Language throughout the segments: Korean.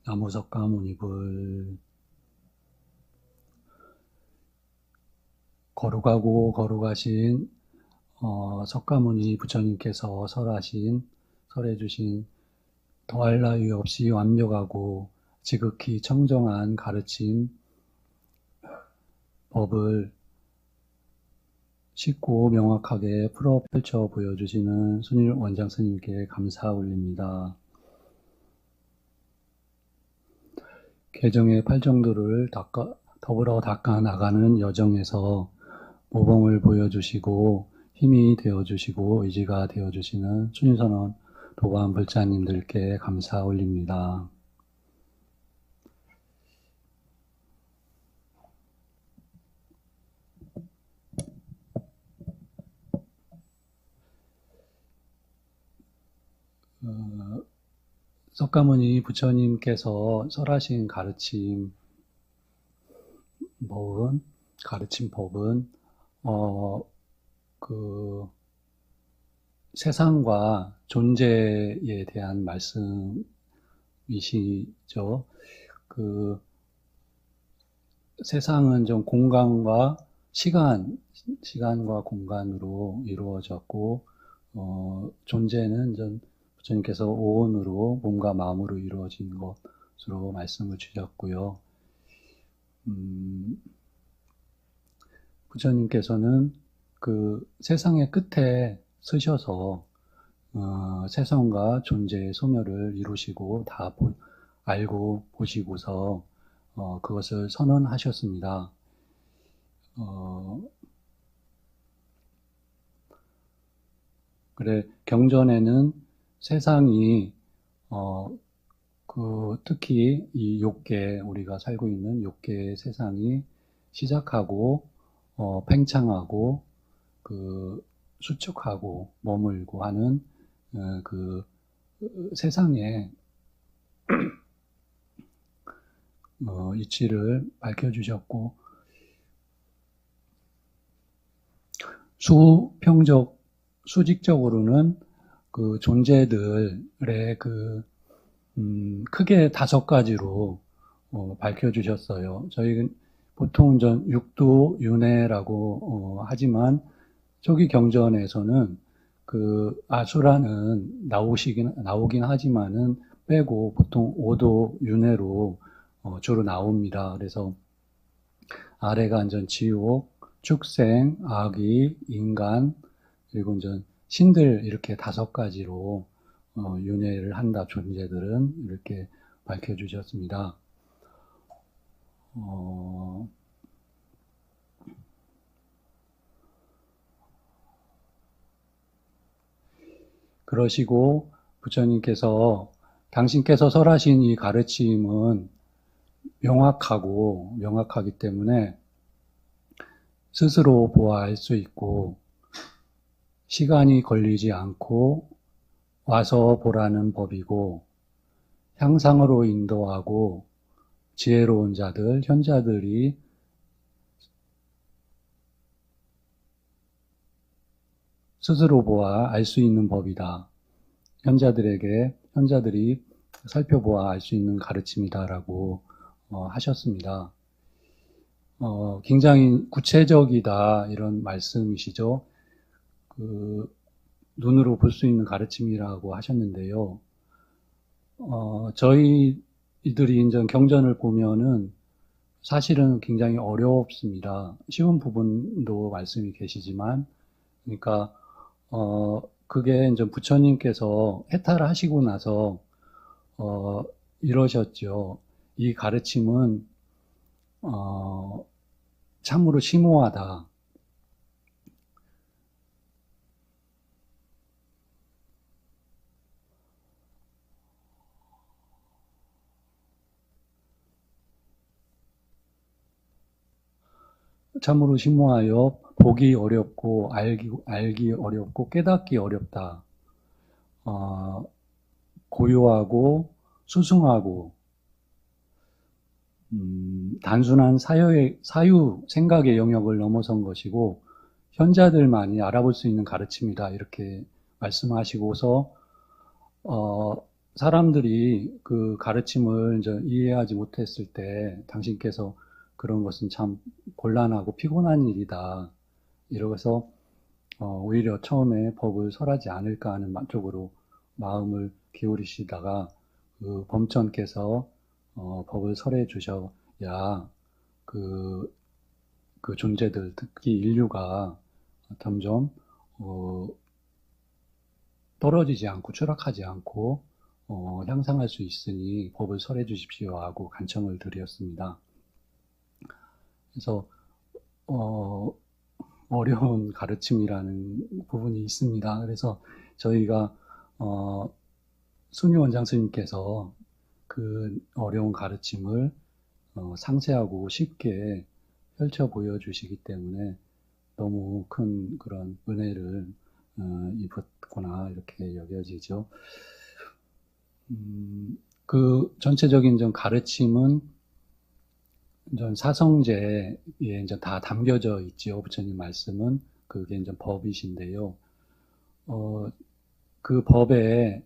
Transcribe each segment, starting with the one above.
나무석가모니불 거룩하고 거룩하신 석가모니 부처님께서 설해 주신 더할 나위 없이 완벽하고 지극히 청정한 가르침 법을 쉽고 명확하게 풀어 펼쳐 보여주시는 순일 원장 스님께 감사 올립니다. 개정의 팔정도를 더불어 닦아 나가는 여정에서 모범을 보여주시고 힘이 되어주시고 의지가 되어주시는 순일선원 도반 불자님들께 감사 올립니다. 석가모니 부처님께서 설하신 가르침법은 세상과 존재에 대한 말씀이시죠. 세상은 좀 공간과 시간과 공간으로 이루어졌고, 존재는 좀 부처님께서 오온으로, 몸과 마음으로 이루어진 것으로 말씀을 주셨고요. 부처님께서는 그 세상의 끝에 서셔서 세상과 존재의 소멸을 이루시고 다 알고 보시고서 그것을 선언하셨습니다. 그래 경전에는 세상이 특히 이 욕계, 우리가 살고 있는 욕계의 세상이 시작하고 팽창하고 수축하고 머물고 하는 세상의 이치를 밝혀주셨고, 수직적으로는 그 존재들의 크게 5가지로 밝혀주셨어요. 저희 보통 육도 윤회라고 하지만 초기 경전에서는 그 아수라는 나오긴 하지만은 빼고 보통 5도 윤회로 주로 나옵니다. 그래서 아래가 이제 지옥, 축생, 악귀, 인간, 그리고 이제 신들 이렇게 5가지로 윤회를 한다. 존재들은 이렇게 밝혀주셨습니다. 그러시고 부처님께서 당신께서 설하신 이 가르침은 명확하기 때문에 스스로 보아 알 수 있고 시간이 걸리지 않고 와서 보라는 법이고 향상으로 인도하고 지혜로운 자들, 현자들이 스스로 보아 알 수 있는 법이다. 현자들이 살펴보아 알 수 있는 가르침이다라고 하셨습니다. 굉장히 구체적이다 이런 말씀이시죠. 눈으로 볼 수 있는 가르침이라고 하셨는데요. 저희들이 이제 경전을 보면은 사실은 굉장히 어렵습니다. 쉬운 부분도 말씀이 계시지만, 그러니까 그게 이제 부처님께서 해탈을 하시고 나서 이러셨죠. 이 가르침은 참으로 심오하다. 참으로 심오하여 보기 어렵고 알기 어렵고 깨닫기 어렵다. 고요하고 수승하고 단순한 사유 생각의 영역을 넘어선 것이고 현자들만이 알아볼 수 있는 가르침이다 이렇게 말씀하시고서 사람들이 그 가르침을 이제 이해하지 못했을 때 당신께서 그런 것은 참 곤란하고 피곤한 일이다. 이러고서 오히려 처음에 법을 설하지 않을까 하는 쪽으로 마음을 기울이시다가 그 범천께서 법을 설해 주셔야 그, 그 존재들, 특히 인류가 점점 떨어지지 않고 추락하지 않고 향상할 수 있으니 법을 설해 주십시오 하고 간청을 드렸습니다. 그래서 어려운 가르침이라는 부분이 있습니다. 그래서 저희가 순위 원장 스님께서 그 어려운 가르침을 상세하고 쉽게 펼쳐 보여주시기 때문에 너무 큰 그런 은혜를 입었구나 이렇게 여겨지죠. 그 전체적인 좀 가르침은 전 사성제에 이제 다 담겨져 있지요. 부처님 말씀은 그게 이제 법이신데요. 그 법의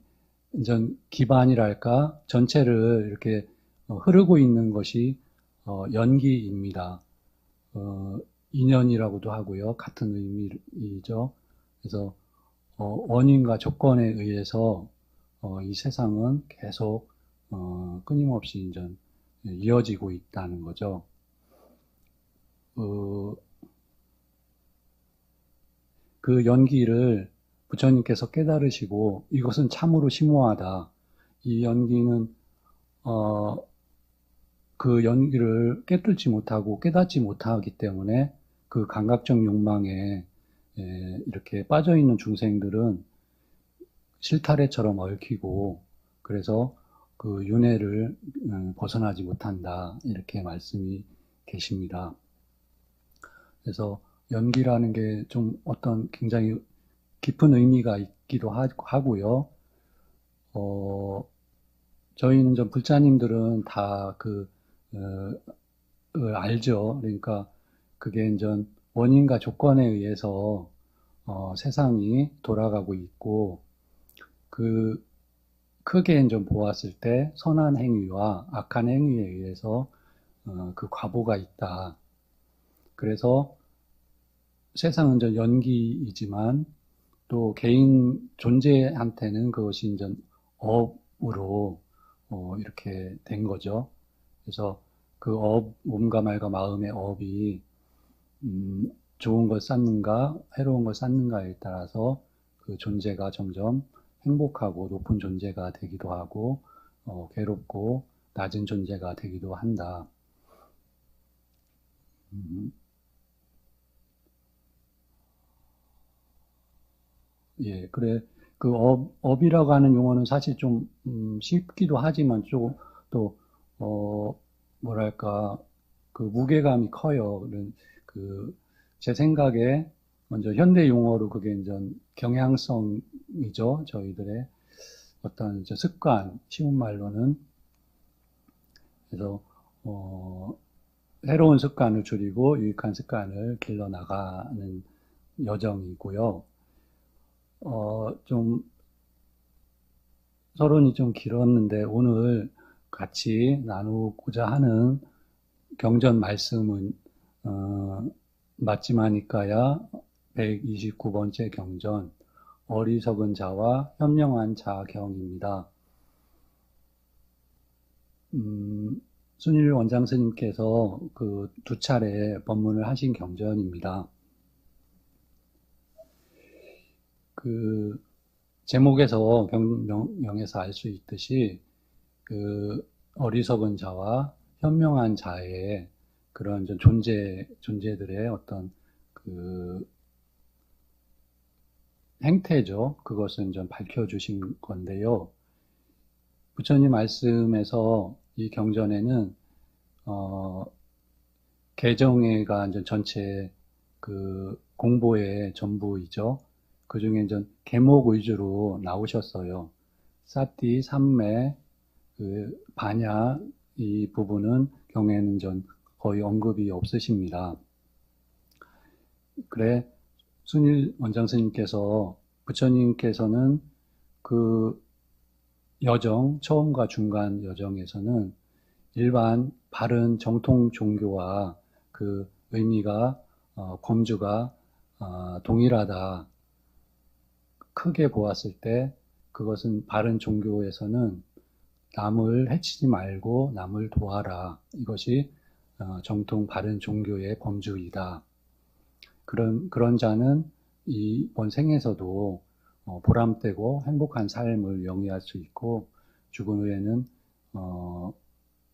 이제 기반이랄까 전체를 이렇게 흐르고 있는 것이 연기입니다. 인연이라고도 하고요. 같은 의미이죠. 그래서 원인과 조건에 의해서 이 세상은 계속 끊임없이 이제 이어지고 있다는 거죠. 그 연기를 부처님께서 깨달으시고 이것은 참으로 심오하다. 이 연기는 그 연기를 깨뚫지 못하고 깨닫지 못하기 때문에 그 감각적 욕망에 이렇게 빠져있는 중생들은 실타래처럼 얽히고 그래서 그 윤회를 벗어나지 못한다 이렇게 말씀이 계십니다. 그래서 연기라는 게 좀 어떤 굉장히 깊은 의미가 있기도 하고요. 저희는 좀 불자님들은 다 알죠. 그러니까 그게 이제 원인과 조건에 의해서 세상이 돌아가고 있고 그 크게 좀 보았을 때 선한 행위와 악한 행위에 의해서 그 과보가 있다. 그래서 세상은 이제 연기이지만 또 개인 존재한테는 그것이 이제 업으로 이렇게 된 거죠. 그래서 그 몸과 말과 마음의 업이 좋은 걸 쌓는가 해로운 걸 쌓는가에 따라서 그 존재가 점점 행복하고 높은 존재가 되기도 하고 괴롭고 낮은 존재가 되기도 한다. 예, 그래. 그 업이라고 하는 용어는 사실 좀 쉽기도 하지만 조금 또 뭐랄까 그 무게감이 커요. 제 생각에 먼저 현대 용어로 그게 이제 경향성이죠. 저희들의 어떤 습관, 쉬운 말로는. 그래서 해로운 습관을 줄이고 유익한 습관을 길러 나가는 여정이고요. 좀 서론이 좀 길었는데 오늘 같이 나누고자 하는 경전 말씀은 마찌마니까야 129번째 경전 어리석은 자와 현명한 자경입니다. 순일 원장 스님께서 그 두 차례 법문을 하신 경전입니다. 그 제목에서 명에서 알 수 있듯이 그 어리석은 자와 현명한 자의 그런 존재들의 어떤 그 행태죠. 그것은 좀 밝혀주신 건데요. 부처님 말씀에서 이 경전에는 개정회가 이제 전체 그 공보의 전부이죠. 그 중에 이제 계목 위주로 나오셨어요. 사띠, 삼매, 그 반야 이 부분은 경에는 전 거의 언급이 없으십니다. 그래 순일 원장 스님께서 부처님께서는 그 여정, 처음과 중간 여정에서는 일반 바른 정통 종교와 그 의미가 범주가 동일하다. 크게 보았을 때 그것은 바른 종교에서는 남을 해치지 말고 남을 도와라. 이것이 정통 바른 종교의 범주이다. 그런 자는 이번 생에서도 보람되고 행복한 삶을 영위할 수 있고 죽은 후에는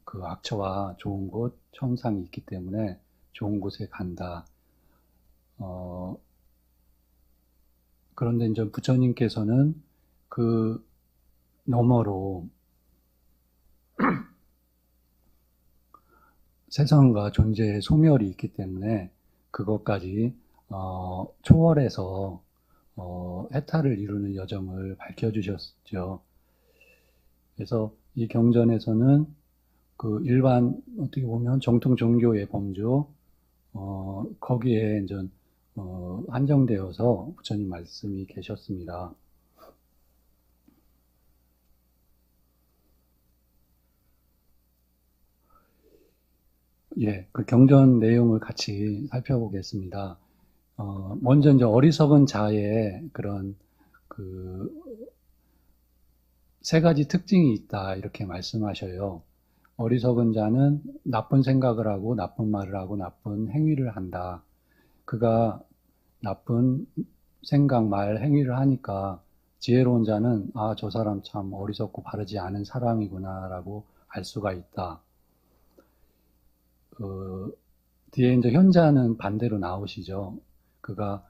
그 악처와 좋은 곳, 천상이 있기 때문에 좋은 곳에 간다. 그런데 이제 부처님께서는 그 너머로 세상과 존재의 소멸이 있기 때문에 그것까지 초월해서 해탈을 이루는 여정을 밝혀주셨죠. 그래서 이 경전에서는 그 일반 어떻게 보면 정통 종교의 범주 거기에 이제 한정되어서 부처님 말씀이 계셨습니다. 예, 그 경전 내용을 같이 살펴보겠습니다. 먼저 이제 어리석은 자의 그런 그 세 가지 특징이 있다 이렇게 말씀하셔요. 어리석은 자는 나쁜 생각을 하고 나쁜 말을 하고 나쁜 행위를 한다. 그가 나쁜 생각, 말, 행위를 하니까 지혜로운 자는 저 사람 참 어리석고 바르지 않은 사람이구나라고 알 수가 있다. 뒤에 이제 현자는 반대로 나오시죠. 그가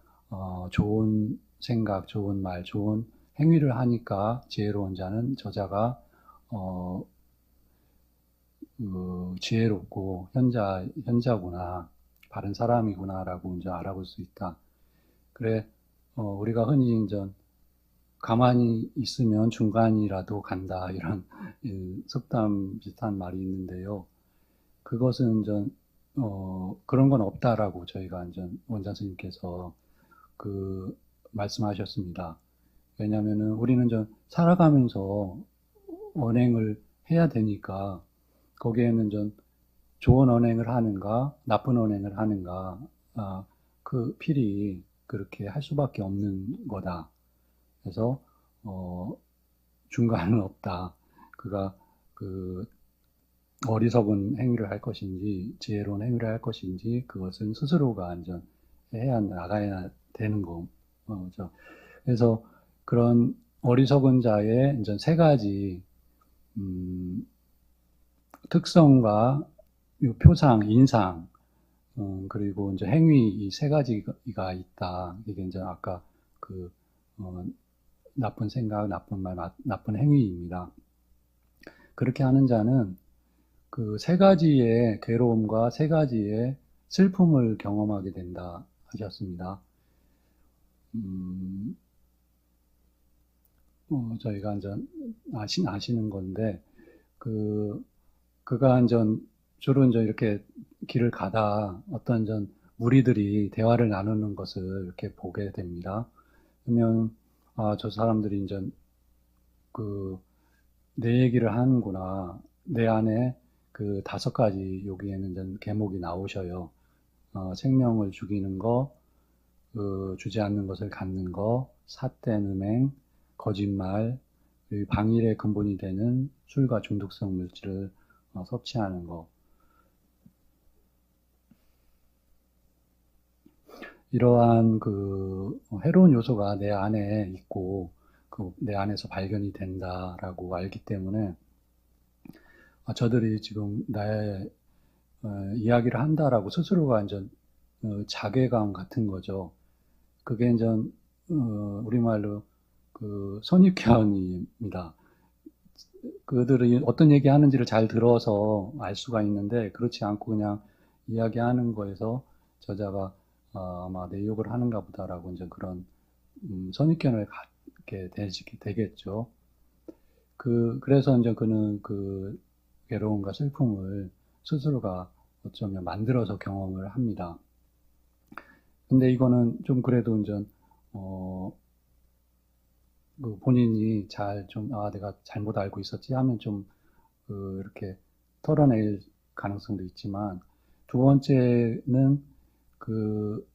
좋은 생각, 좋은 말, 좋은 행위를 하니까 지혜로운 자는 저자가 지혜롭고 현자구나, 바른 사람이구나라고 이제 알아볼 수 있다. 그래, 우리가 흔히 이제 가만히 있으면 중간이라도 간다 이런 속담 비슷한 말이 있는데요. 그것은 이제 그런 건 없다라고 저희가 이제 원장 스님께서 말씀하셨습니다. 왜냐하면은 우리는 좀 살아가면서 언행을 해야 되니까 거기에는 좀 좋은 언행을 하는가 나쁜 언행을 하는가 그 필히 그렇게 할 수밖에 없는 거다. 그래서 중간은 없다. 그가 그 어리석은 행위를 할 것인지 지혜로운 행위를 할 것인지 그것은 스스로가 안전 해야 나가야 되는 거죠. 그래서 그런 어리석은 자의 이제 세 가지 특성과 표상, 인상 그리고 이제 행위 이 세 가지가 있다. 이게 이제 아까 나쁜 생각, 나쁜 말, 나쁜 행위입니다. 그렇게 하는 자는 그 세 가지의 괴로움과 세 가지의 슬픔을 경험하게 된다 하셨습니다. 저희가 이제 아시는 건데, 그가 이제 주로 이제 이렇게 길을 가다 어떤 전 무리들이 대화를 나누는 것을 이렇게 보게 됩니다. 그러면, 저 사람들이 이제 내 얘기를 하는구나. 내 안에 그 5가지 여기에는 이제 계목이 나오셔요. 생명을 죽이는 거, 주지 않는 것을 갖는 거, 삿된 음행, 거짓말, 방일의 근본이 되는 술과 중독성 물질을 섭취하는 거. 이러한 해로운 요소가 내 안에 있고 내 안에서 발견이 된다라고 알기 때문에 저들이 지금 나의 이야기를 한다라고 스스로가 이제 자괴감 같은 거죠. 그게 이제 우리말로 선입견입니다. 그들이 어떤 얘기 하는지를 잘 들어서 알 수가 있는데 그렇지 않고 그냥 이야기하는 거에서 저자가 아마 내 욕을 하는가 보다라고 이제 그런 선입견을 갖게 되겠죠. 그래서 이제 그는 괴로움과 슬픔을 스스로가 어쩌면 만들어서 경험을 합니다. 근데 이거는 좀 그래도 이제 그 본인이 잘 좀, 내가 잘못 알고 있었지 하면 좀, 이렇게 털어낼 가능성도 있지만, 두 번째는 그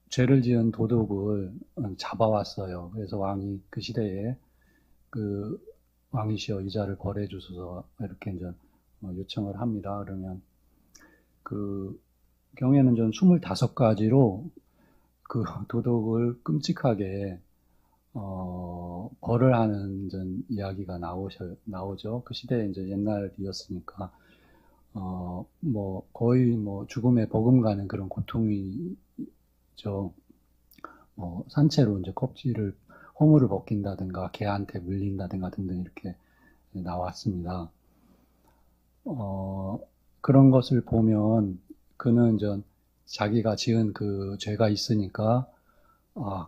죄를 지은 도둑을 잡아왔어요. 그래서 왕이 그 시대에 그 왕이시여 이자를 벌해 주소서 이렇게 이제 요청을 합니다. 그러면 그 경우에는 전 25가지로 그 도덕을 끔찍하게 벌을 하는 전 이야기가 나오죠. 그 시대에 이제 옛날이었으니까 뭐 거의 뭐 죽음에 버금가는 그런 고통이죠. 산채로 이제 껍질을 허물을 벗긴다든가 개한테 물린다든가 등등 이렇게 나왔습니다. 그런 것을 보면 그는 전 자기가 지은 그 죄가 있으니까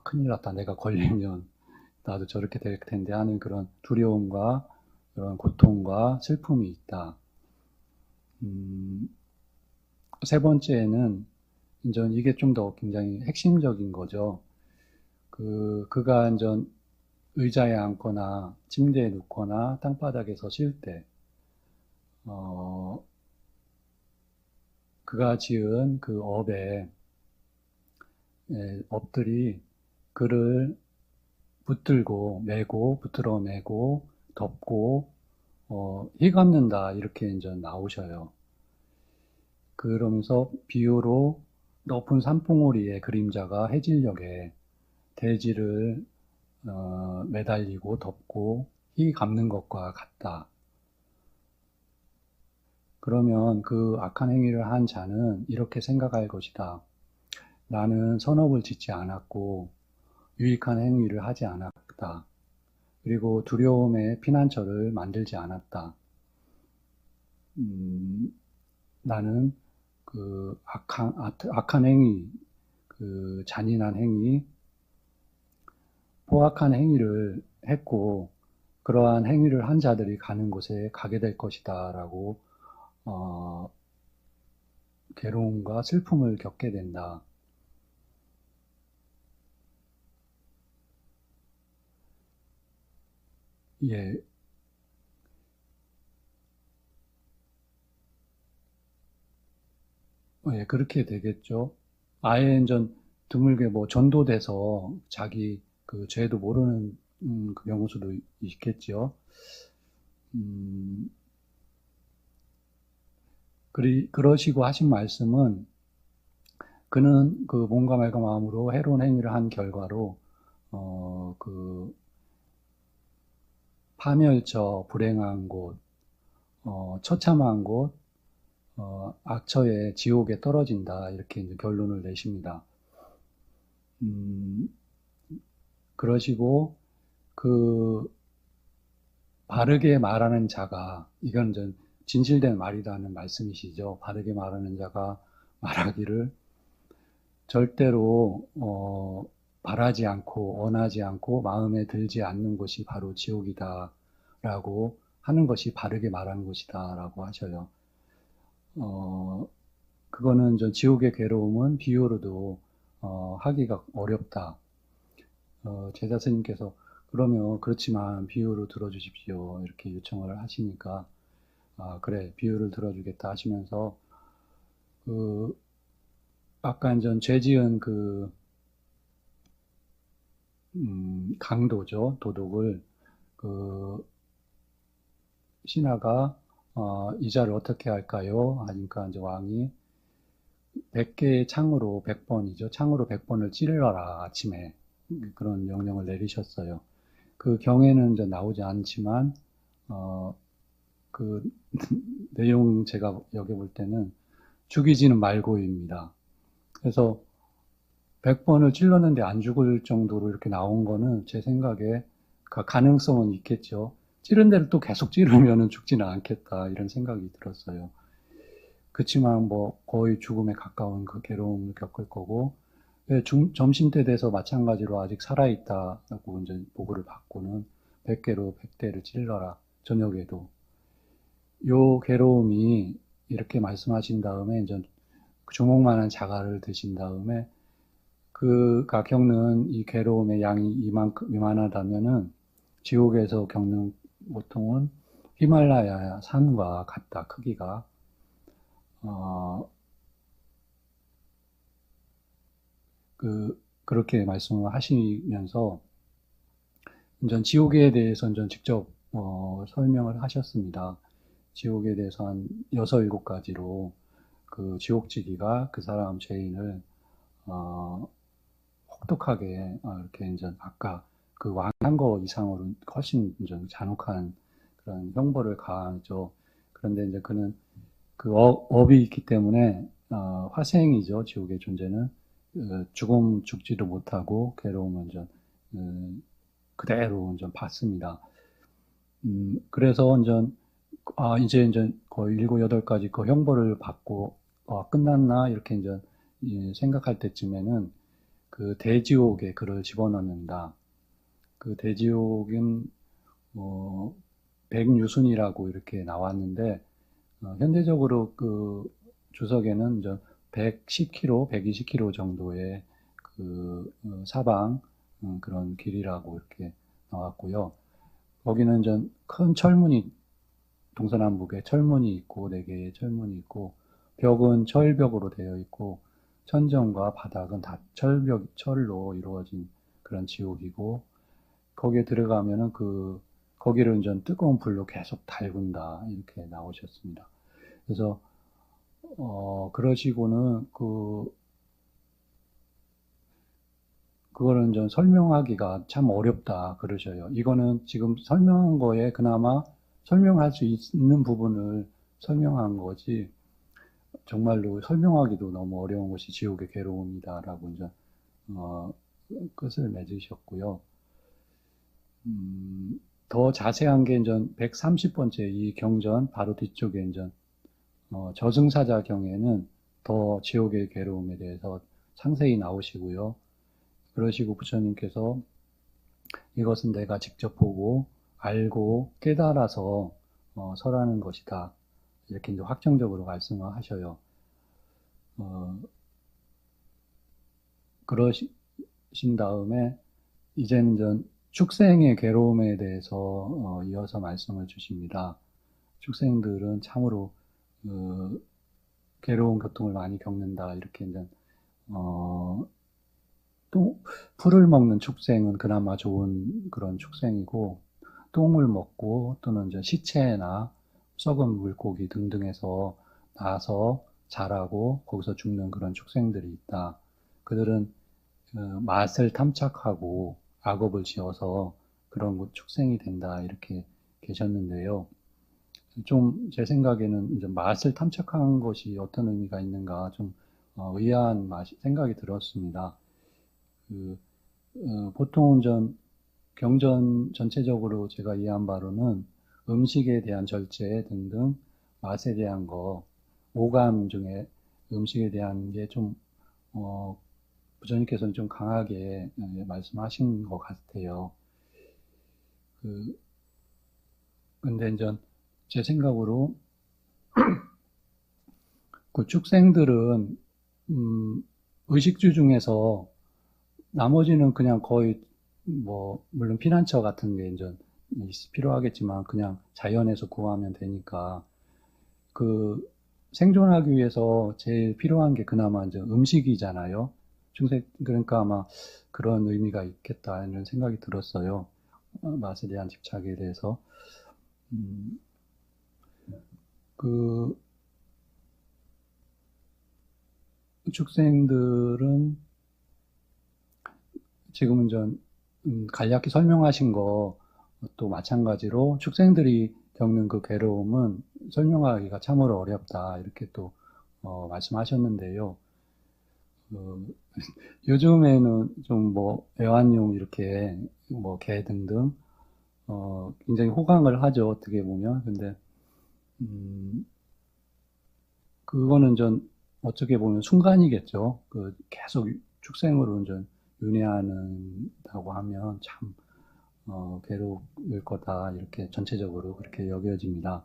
큰일 났다. 내가 걸리면 나도 저렇게 될 텐데 하는 그런 두려움과 그런 고통과 슬픔이 있다. 세 번째는 이제 이게 좀 더 굉장히 핵심적인 거죠. 그가 이제 의자에 앉거나 침대에 눕거나 땅바닥에서 쉴 때, 그가 지은 그 업들이 그를 붙들고 매고 붙들어 매고 덮고 휘감는다 이렇게 이제 나오셔요. 그러면서 비유로 높은 산봉우리의 그림자가 해질녘에 대지를 매달리고 덮고 휘감는 것과 같다. 그러면 그 악한 행위를 한 자는 이렇게 생각할 것이다. 나는 선업을 짓지 않았고 유익한 행위를 하지 않았다. 그리고 두려움의 피난처를 만들지 않았다. 나는 그 악한 행위, 그 잔인한 행위, 포악한 행위를 했고 그러한 행위를 한 자들이 가는 곳에 가게 될 것이다 라고 괴로움과 슬픔을 겪게 된다. 예, 예, 그렇게 되겠죠. 아예 전 드물게 뭐 전도돼서 자기 그 죄도 모르는 그 경우 수도 있겠죠. 음, 그러시고 하신 말씀은 그는 그 몸과 말과 마음으로 해로운 행위를 한 결과로 그 파멸처 불행한 곳, 처참한 곳, 악처의 지옥에 떨어진다 이렇게 이제 결론을 내십니다. 음, 그러시고 그 바르게 말하는 자가 이건 전 진실된 말이라는 말씀이시죠. 바르게 말하는 자가 말하기를 절대로 바라지 않고 원하지 않고 마음에 들지 않는 것이 바로 지옥이다라고 하는 것이 바르게 말하는 것이다라고 하셔요. 그거는 저 지옥의 괴로움은 비유로도 하기가 어렵다. 제자 스님께서 그러면 그렇지만 비유로 들어주십시오 이렇게 요청을 하시니까 그래 비유를 들어주겠다 하시면서 그 아까 전 죄지은 그 강도죠 도둑을 그 신하가 이자를 어떻게 할까요? 하니까 이제 왕이 100개의 창으로 100번이죠. 창으로 100번을 찔러라 아침에 그런 명령을 내리셨어요. 그 경에는 이제 나오지 않지만 그 내용 제가 여기 볼 때는 죽이지는 말고입니다. 그래서 100번을 찔렀는데 안 죽을 정도로 이렇게 나온 거는 제 생각에 가능성은 있겠죠. 찌른 데를 또 계속 찌르면은 죽지는 않겠다 이런 생각이 들었어요. 그렇지만 뭐 거의 죽음에 가까운 그 괴로움을 겪을 거고 점심때 돼서 마찬가지로 아직 살아있다고 이제 보고를 받고는 100개로 100대를 찔러라 저녁에도 요 괴로움이 이렇게 말씀하신 다음에 이제 주먹만한 자갈을 드신 다음에 그가 겪는 이 괴로움의 양이 이만하다면은 지옥에서 겪는 고통은 히말라야 산과 같다, 크기가. 어, 그렇게 말씀을 하시면서, 전 지옥에 대해서 전 직접, 설명을 하셨습니다. 지옥에 대해서 한 6, 7가지로 그 지옥지기가 그 사람 죄인을, 어, 혹독하게, 이렇게 이제 아까 그 왕한 거 이상으로 훨씬 좀 잔혹한 그런 형벌을 가하죠. 그런데 이제 그는 그 업이 있기 때문에 화생이죠. 지옥의 존재는 죽지도 못하고 괴로움을 전 그대로 완전 받습니다. 그래서 완전 이제 거의 7, 8가지 그 형벌을 받고 끝났나 이렇게 이제 생각할 때쯤에는 그 대지옥에 그를 집어넣는다. 그 대지옥은 백유순이라고 이렇게 나왔는데 현대적으로 그 주석에는 이제 110km, 120km 정도의 그 사방 그런 길이라고 이렇게 나왔고요. 거기는 전 큰 철문이 동서남북에 철문이 있고 네 개의 철문이 있고 벽은 철벽으로 되어 있고 천정과 바닥은 다 철로 이루어진 그런 지옥이고 거기에 들어가면은 거기를 이제 뜨거운 불로 계속 달군다 이렇게 나오셨습니다. 그래서 그러시고는 그거는 좀 설명하기가 참 어렵다 그러셔요. 이거는 지금 설명한 거에 그나마 설명할 수 있는 부분을 설명한 거지, 정말로 설명하기도 너무 어려운 것이 지옥의 괴로움이다라고 이제, 어, 끝을 맺으셨고요. 더 자세한 게 이제 130번째 이 경전 바로 뒤쪽에 이제, 저승사자 경에는 더 지옥의 괴로움에 대해서 상세히 나오시고요. 그러시고 부처님께서 이것은 내가 직접 보고 알고 깨달아서 설하는 것이다. 이렇게 이제 확정적으로 말씀을 하셔요. 그러신 다음에 이제는 축생의 괴로움에 대해서 이어서 말씀을 주십니다. 축생들은 참으로 괴로운 고통을 많이 겪는다. 이렇게 이제 또 풀을 먹는 축생은 그나마 좋은 그런 축생이고 똥을 먹고 또는 이제 시체나 썩은 물고기 등등에서 나서 자라고 거기서 죽는 그런 축생들이 있다. 그들은 맛을 탐착하고 악업을 지어서 그런 축생이 된다 이렇게 계셨는데요. 좀 제 생각에는 이제 맛을 탐착한 것이 어떤 의미가 있는가 좀 의아한 생각이 들었습니다. 보통은 경전 전체적으로 제가 이해한 바로는 음식에 대한 절제 등등 맛에 대한 거, 오감 중에 음식에 대한 게 좀, 부처님께서는 좀 강하게 말씀하신 것 같아요. 근데 이제 제 생각으로 그 축생들은, 의식주 중에서 나머지는 그냥 거의 물론 피난처 같은 게 이제 필요하겠지만 그냥 자연에서 구하면 되니까 생존하기 위해서 제일 필요한 게 그나마 이제 음식이잖아요. 그러니까 아마 그런 의미가 있겠다 이런 생각이 들었어요. 맛에 대한 집착에 대해서. 음, 그 축생들은 지금은 간략히 설명하신 것도 마찬가지로 축생들이 겪는 그 괴로움은 설명하기가 참으로 어렵다 이렇게 또 말씀하셨는데요. 요즘에는 좀 애완용 이렇게 개 등등 굉장히 호강을 하죠 어떻게 보면. 근데 그거는 어떻게 보면 순간이겠죠. 계속 축생으로 윤회하는다고 하면 참 괴로울 거다 이렇게 전체적으로 그렇게 여겨집니다.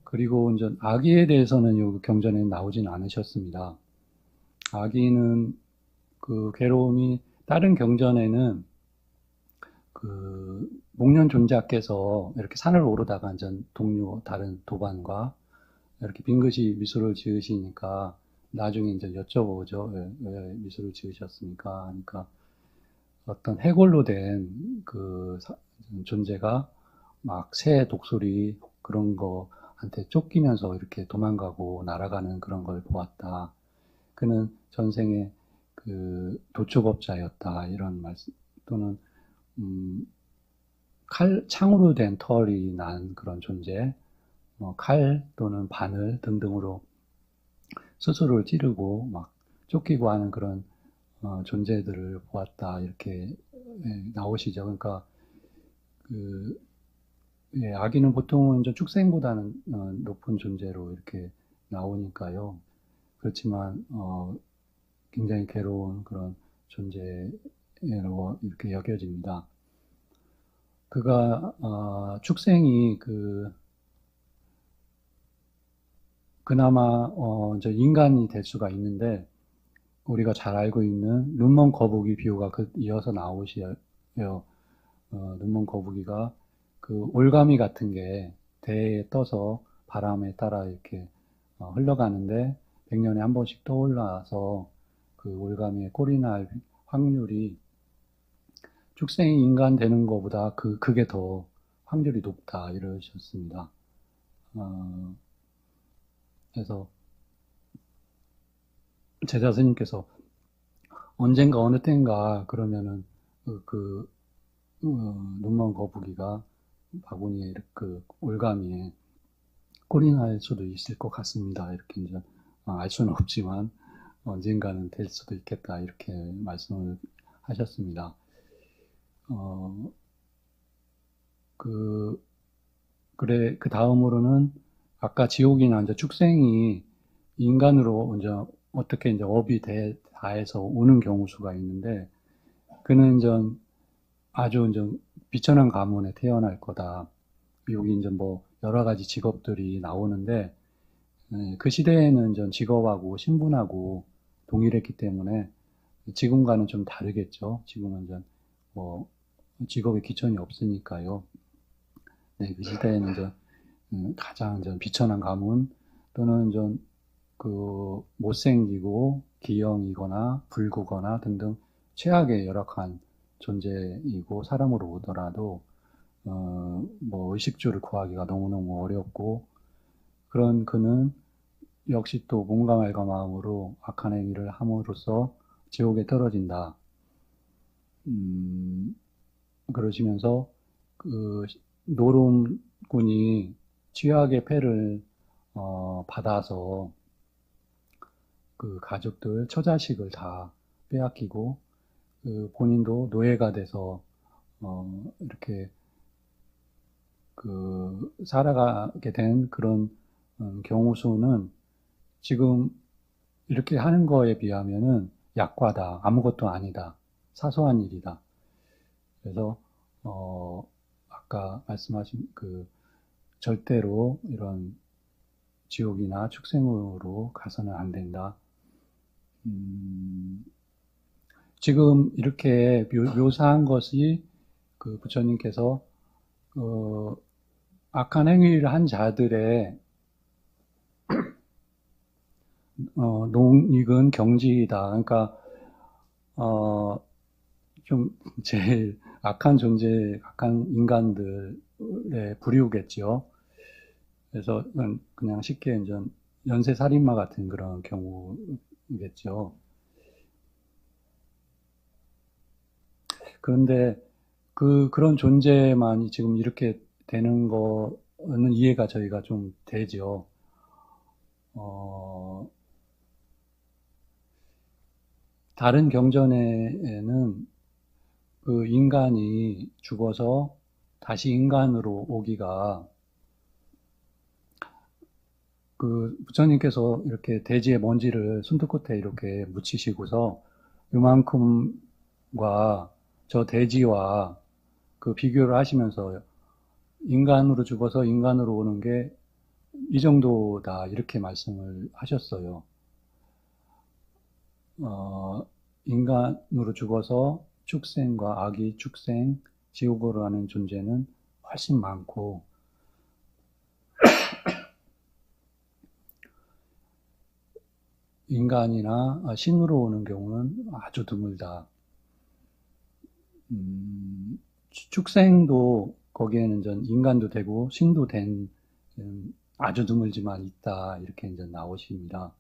그리고 아기에 대해서는 이 경전에 나오진 않으셨습니다. 아기는 그 괴로움이 다른 경전에는 목련 존자께서 이렇게 산을 오르다가 이제 동료 다른 도반과 이렇게 빙긋이 미소를 지으시니까 나중에 이제 여쭤보죠. 왜 미소를 지으셨습니까? 그러니까 어떤 해골로 된 존재가 막 새 독수리 그런 거한테 쫓기면서 이렇게 도망가고 날아가는 그런 걸 보았다. 그는 전생에 도축업자였다. 이런 말씀 또는 음, 창으로 된 털이 난 그런 존재, 칼 또는 바늘 등등으로 스스로를 찌르고 막 쫓기고 하는 그런 존재들을 보았다. 이렇게 나오시죠. 그러니까 그 아기는 보통은 좀 축생보다는 높은 존재로 이렇게 나오니까요. 그렇지만 굉장히 괴로운 그런 존재로 이렇게 여겨집니다. 그가 축생이 그나마 이제 인간이 될 수가 있는데 우리가 잘 알고 있는 눈먼 거북이 비유가 이어서 나오시요. 눈먼 거북이가 올가미 같은 게 대에 떠서 바람에 따라 이렇게 흘러가는데 100년에 한 번씩 떠올라서 올가미에 꼴이 날 확률이 축생이 인간 되는 것보다 그게 더 확률이 높다 이러셨습니다. 그래서 제자 스님께서 언젠가 어느 때인가 그러면은 눈먼 거북이가 바구니에 올가미에 꼴이 날 수도 있을 것 같습니다. 이렇게 이제 알 수는 없지만 언젠가는 될 수도 있겠다 이렇게 말씀을 하셨습니다. 그래 그 다음으로는 아까 지옥이나 이제 축생이 인간으로 이제 어떻게 이제 업이 다해서 오는 경우 수가 있는데 그는 이제 아주 이제 비천한 가문에 태어날 거다. 여기 이제 뭐 여러 가지 직업들이 나오는데 그 시대에는 전 직업하고 신분하고 동일했기 때문에 지금과는 좀 다르겠죠. 지금은 이제 뭐 직업에 기천이 없으니까요. 네, 그 시대에는 이제 가장 이제 비천한 가문 또는 좀 못생기고 기형이거나 불구거나 등등 최악의 열악한 존재이고 사람으로 오더라도 뭐 의식주를 구하기가 너무너무 어렵고 그런 그는 역시 또 몸과 말과 마음으로 악한 행위를 함으로써 지옥에 떨어진다. 그러시면서 노름꾼이 취악의 패를 받아서 가족들, 처자식을 다 빼앗기고 본인도 노예가 돼서 이렇게 살아가게 된 그런 경우 수는 지금 이렇게 하는 거에 비하면은 약과다, 아무것도 아니다, 사소한 일이다. 그래서 아까 말씀하신 절대로 이런 지옥이나 축생으로 가서는 안 된다. 지금 이렇게 묘사한 것이 부처님께서 악한 행위를 한 자들의 농익은 경지이다. 그러니까 좀 제일 악한 존재, 악한 인간들의 부류겠죠. 그래서 그냥 쉽게 이제 연쇄살인마 같은 그런 경우겠죠. 그런데 그런 존재만이 지금 이렇게 되는 거는 이해가 저희가 좀 되죠. 다른 경전에는 인간이 죽어서 다시 인간으로 오기가 부처님께서 이렇게 대지의 먼지를 손톱 끝에 이렇게 묻히시고서 요만큼과 저 대지와 비교를 하시면서 인간으로 죽어서 인간으로 오는 게 이 정도다 이렇게 말씀을 하셨어요. 인간으로 죽어서 축생과 아기 축생 지옥으로 하는 존재는 훨씬 많고, 인간이나 신으로 오는 경우는 아주 드물다. 축생도 거기에는 전 인간도 되고 신도 된 아주 드물지만 있다 이렇게 이제 나오십니다.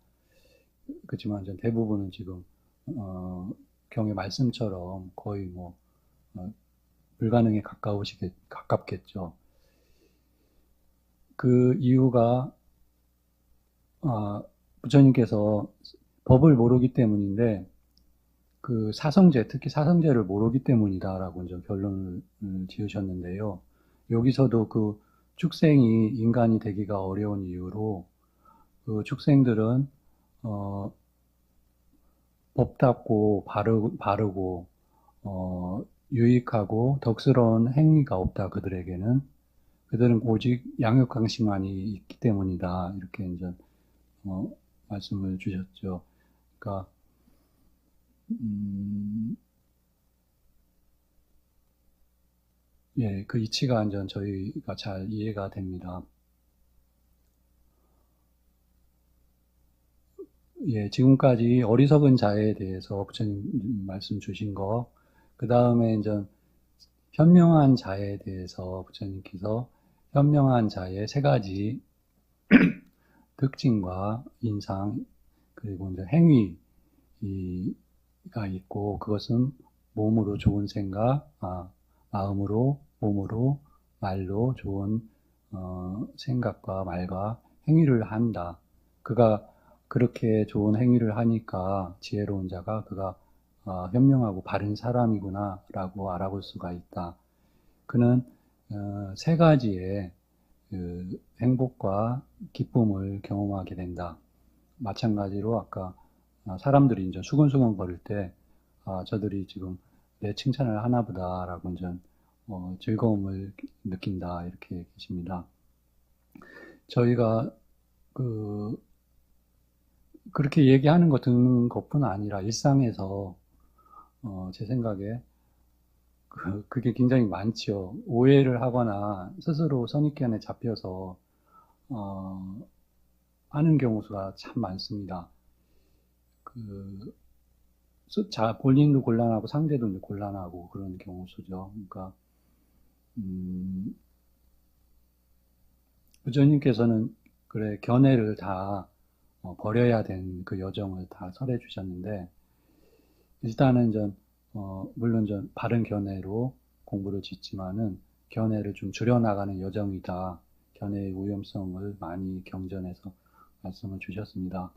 그렇지만 전 대부분은 지금 경의 말씀처럼 거의 뭐 불가능에 가깝겠죠. 그 이유가 부처님께서 법을 모르기 때문인데 그 사성제, 특히 사성제를 모르기 때문이다라고 이제 결론을 지으셨는데요. 여기서도 그 축생이 인간이 되기가 어려운 이유로 그 축생들은 법답고 바르고 유익하고 덕스러운 행위가 없다. 그들은 오직 양육강식만이 있기 때문이다. 이렇게 이제 말씀을 주셨죠. 그러니까 예, 그 이치가 완전 저희가 잘 이해가 됩니다. 예, 지금까지 어리석은 자에 대해서 부처님 말씀 주신 거, 그 다음에 이제 현명한 자에 대해서 부처님께서 현명한 자의 세 가지 특징과 인상, 그리고 이제 행위가 있고, 그것은 몸으로 좋은 생각, 마음으로, 몸으로, 말로 좋은 생각과 말과 행위를 한다. 그가 그렇게 좋은 행위를 하니까 지혜로운 자가 그가 현명하고 바른 사람이구나 라고 알아볼 수가 있다. 그는 세 가지의 그 행복과 기쁨을 경험하게 된다. 마찬가지로 아까 사람들이 이제 수근수근 거릴 때 저들이 지금 내 칭찬을 하나보다 라고 이제 즐거움을 느낀다 이렇게 계십니다. 저희가 그렇게 얘기하는 거 듣는 것뿐 아니라 일상에서 제 생각에 그게 굉장히 많죠. 오해를 하거나 스스로 선입견에 잡혀서 하는 경우가 참 많습니다. 본인도 곤란하고 상대도 곤란하고 그런 경우 수죠. 그러니까 부처님께서는 그래 견해를 다 버려야 된 그 여정을 다 설해 주셨는데 일단은 물론 바른 견해로 공부를 짓지만은 견해를 좀 줄여나가는 여정이다. 견해의 위험성을 많이 경전해서 말씀을 주셨습니다.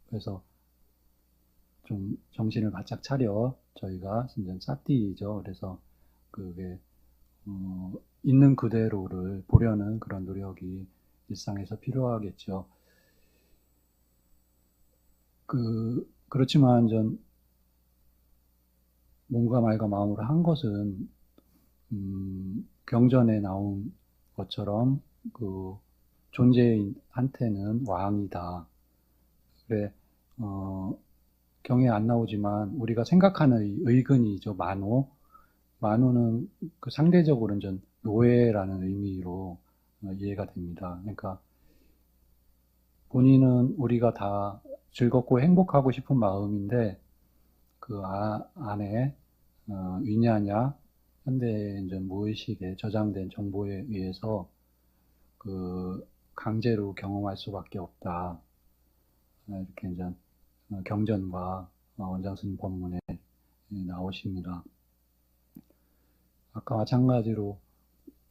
그래서 좀 정신을 바짝 차려 저희가 신전 사띠이죠. 그래서 그게 있는 그대로를 보려는 그런 노력이 일상에서 필요하겠죠. 그렇지만 몸과 말과 마음으로 한 것은 경전에 나온 것처럼 그 존재한테는 왕이다. 그래 경에 안 나오지만 우리가 생각하는 의근이죠. 만호는 그 상대적으로는 노예라는 의미로 이해가 됩니다. 그러니까 본인은 우리가 다 즐겁고 행복하고 싶은 마음인데 그 안에 위냐냐 현대의 무의식에 저장된 정보에 의해서 그 강제로 경험할 수밖에 없다. 이렇게 경전과 원장스님 법문에 나오십니다. 아까 마찬가지로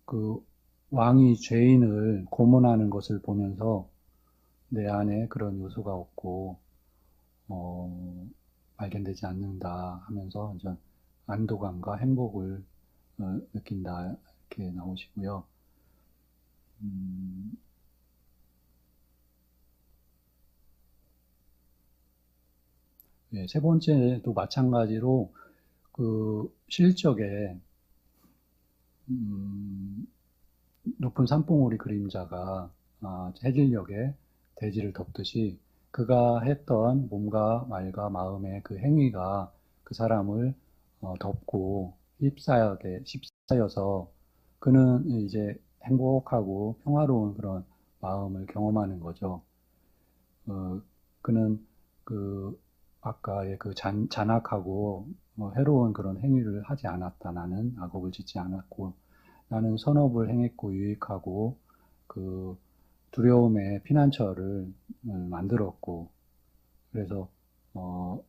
그 왕이 죄인을 고문하는 것을 보면서 내 안에 그런 요소가 없고 발견되지 않는다 하면서 안도감과 행복을 느낀다 이렇게 나오시고요. 네, 세 번째도 마찬가지로 그 실적에 높은 산봉우리 그림자가 해질녘에 대지를 덮듯이 그가 했던 몸과 말과 마음의 그 행위가 그 사람을 덮고 휩싸여서 그는 이제 행복하고 평화로운 그런 마음을 경험하는 거죠. 그는 그 아까의 그 잔악하고 해로운 그런 행위를 하지 않았다. 나는 악업을 짓지 않았고 나는 선업을 행했고 유익하고 그 두려움의 피난처를 만들었고 그래서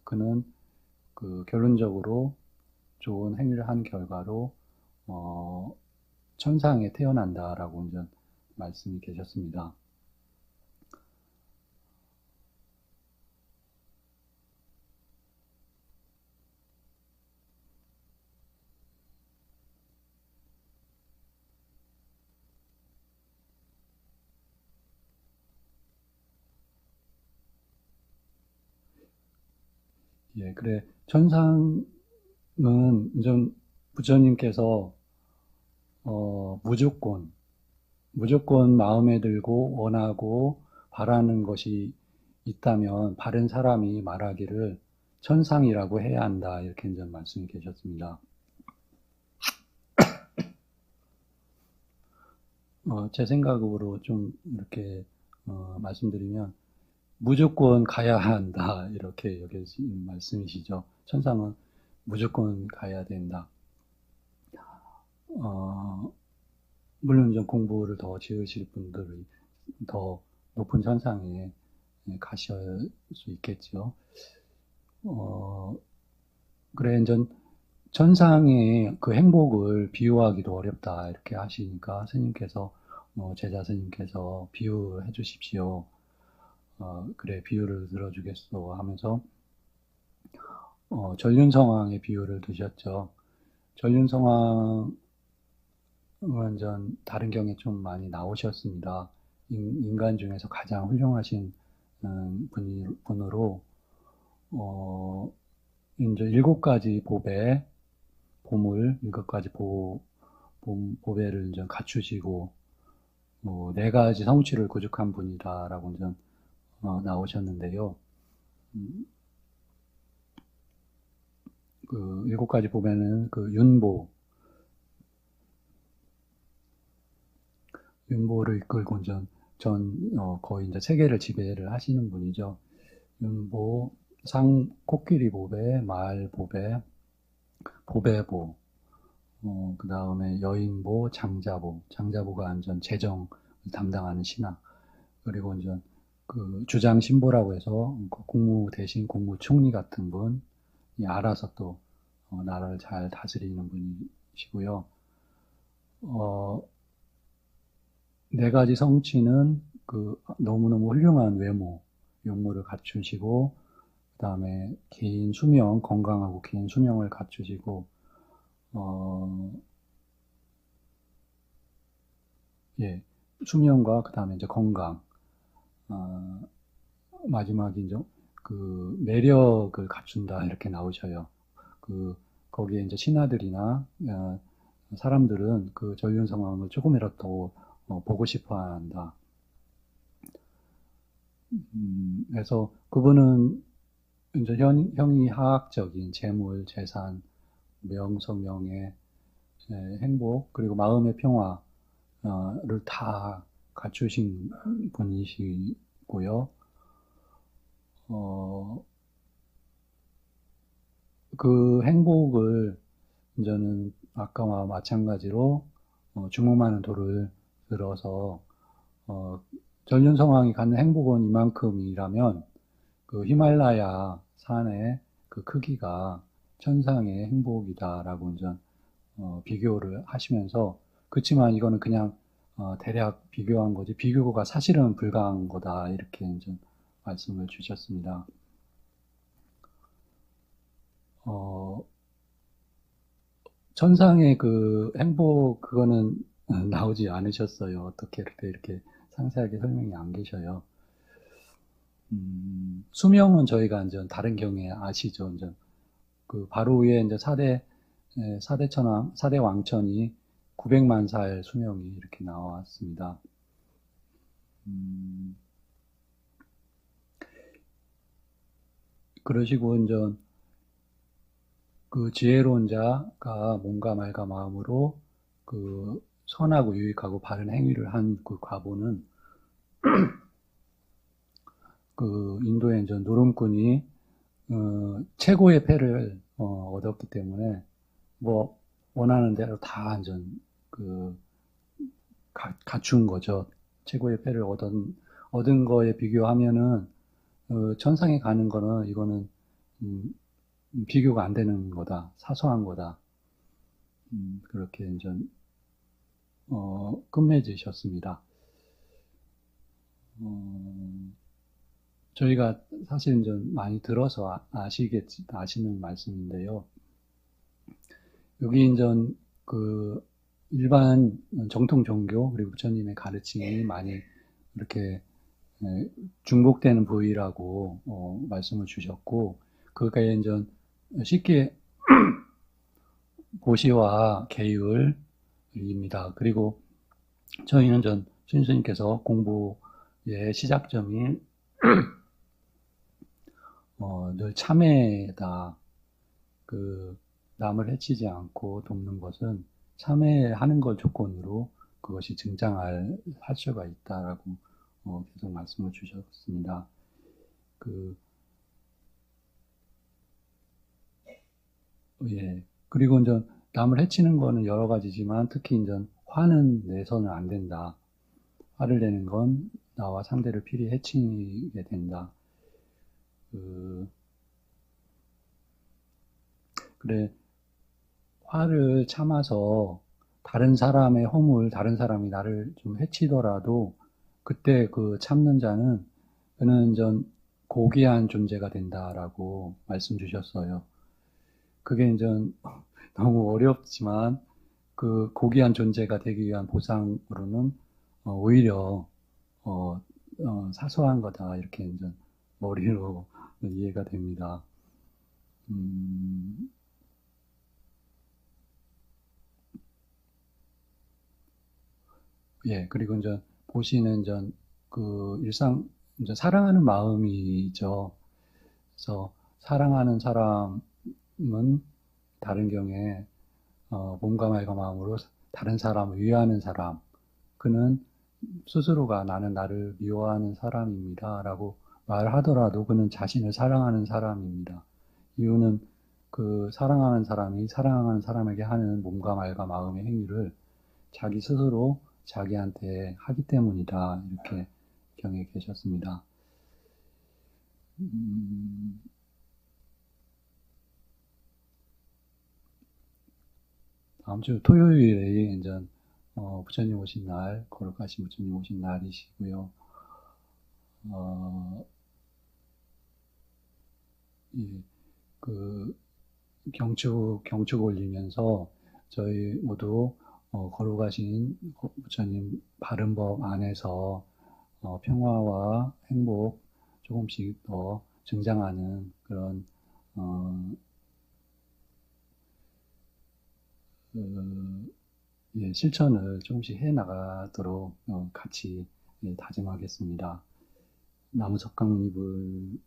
그는 그 결론적으로 좋은 행위를 한 결과로 천상에 태어난다라고 이제 말씀이 계셨습니다. 예, 그래. 천상은 좀 부처님께서 무조건 마음에 들고 원하고 바라는 것이 있다면 바른 사람이 말하기를 천상이라고 해야 한다. 이렇게 이제 말씀이 계셨습니다. 제 생각으로 좀 이렇게 말씀드리면 무조건 가야 한다. 이렇게 여겨지는 말씀이시죠. 천상은 무조건 가야 된다. 어, 물론 좀 공부를 더 지으실 분들이 더 높은 천상에 가실 수 있겠죠. 그래, 이제 천상의 그 행복을 비유하기도 어렵다. 이렇게 하시니까 스님께서, 제자 스님께서 비유해 주십시오. 그래, 비유를 들어주겠소 하면서, 전륜성왕의 비유를 드셨죠. 전륜성왕은 전 다른 경에 좀 많이 나오셨습니다. 인간 중에서 가장 훌륭하신 분으로, 이제 7가지 일곱 가지 보배를 이제 갖추시고, 4가지 성취를 구축한 분이다라고 이제 나오셨는데요. 그 7가지 보배는 그 윤보를 이끌고 이제 거의 이제 세계를 지배를 하시는 분이죠. 윤보, 코끼리 보배, 말 보배, 보배보, 그 다음에 여인보, 장자보가 완전 재정을 담당하는 신하, 그리고 이제 그 주장 신보라고 해서 그 국무 대신 국무총리 같은 분이 알아서 또 나라를 잘 다스리는 분이시고요. 4가지 성취는 그 너무너무 훌륭한 용모를 갖추시고, 그 다음에 건강하고 긴 수명을 갖추시고, 예, 수명과 그 다음에 이제 건강, 마지막이 이제 그 매력을 갖춘다 이렇게 나오셔요. 거기에 이제 신하들이나 사람들은 그 전륜 상황을 조금이라도 더 보고 싶어 한다. 그래서 그분은 이제 형이하학적인 재물, 재산, 명성, 명예, 행복, 그리고 마음의 평화를 다 갖추신 분이시고요. 그 행복을 이제는 아까와 마찬가지로 주목많은 돌을 들어서 전륜성왕이 갖는 행복은 이만큼이라면 그 히말라야 산의 그 크기가 천상의 행복이다라고 이제 비교를 하시면서, 그렇지만 이거는 그냥 대략 비교한 거지 비교가 사실은 불가한 거다 이렇게 이제 말씀을 주셨습니다. 천상의 그 행복 그거는 나오지 않으셨어요. 어떻게 이렇게 상세하게 설명이 안 계셔요. 수명은 저희가 이제 다른 경에 아시죠. 이제 그 바로 위에 이제 사대 왕천이 900만 살 수명이 이렇게 나왔습니다. 그러시고 이제 그 지혜로운 자가 몸과 말과 마음으로 그 선하고 유익하고 바른 행위를 한 그 과보는 그 인도의 이제 노름꾼이 최고의 패를 얻었기 때문에 뭐 원하는 대로 다 완전 그 갖춘 거죠. 최고의 패를 얻은 거에 비교하면은 천상에 가는 거는 이거는 음, 비교가 안 되는 거다. 사소한 거다. 그렇게 이제 끝맺으셨습니다. 저희가 사실 이제 많이 들어서 아시는 말씀인데요. 여기 이제 그 일반 정통 종교 그리고 부처님의 가르침이 많이 이렇게 중복되는 부위라고 말씀을 주셨고, 그게 이제 쉽게 보시와 계율입니다. 그리고 저희는 신스님께서 공부의 시작점이 늘 참회다. 그 남을 해치지 않고 돕는 것은 참회하는 걸 조건으로 그것이 증장할 수가 있다라고 계속 말씀을 주셨습니다. 예. 그리고 이제 남을 해치는 거는 여러 가지지만 특히 이제 화는 내서는 안 된다. 화를 내는 건 나와 상대를 필히 해치게 된다. 그래, 화를 참아서 다른 사람의 허물, 다른 사람이 나를 좀 해치더라도 그때 그 참는 자는 그는 전 고귀한 존재가 된다라고 말씀 주셨어요. 그게 이제 너무 어렵지만 그 고귀한 존재가 되기 위한 보상으로는 오히려 사소한 거다 이렇게 이제 머리로 이해가 됩니다. 예, 그리고 이제 보시는 이제 그 일상 이제 사랑하는 마음이죠. 그래서 사랑하는 사람은 다른 경우에 몸과 말과 마음으로 다른 사람을 위하는 사람, 그는 스스로가 나는 나를 미워하는 사람입니다. 라고 말하더라도 그는 자신을 사랑하는 사람입니다. 이유는 그 사랑하는 사람이 사랑하는 사람에게 하는 몸과 말과 마음의 행위를 자기 스스로 자기한테 하기 때문이다. 이렇게 경에 계셨습니다. 다음 주 토요일에 이제 부처님 오신 날, 거룩하신 부처님 오신 날이시고요. 그 경축 올리면서 저희 모두 거룩하신 부처님 바른 법 안에서 평화와 행복 조금씩 더 증장하는 그런 실천을 조금씩 해 나가도록 같이 다짐하겠습니다. 나무석강립을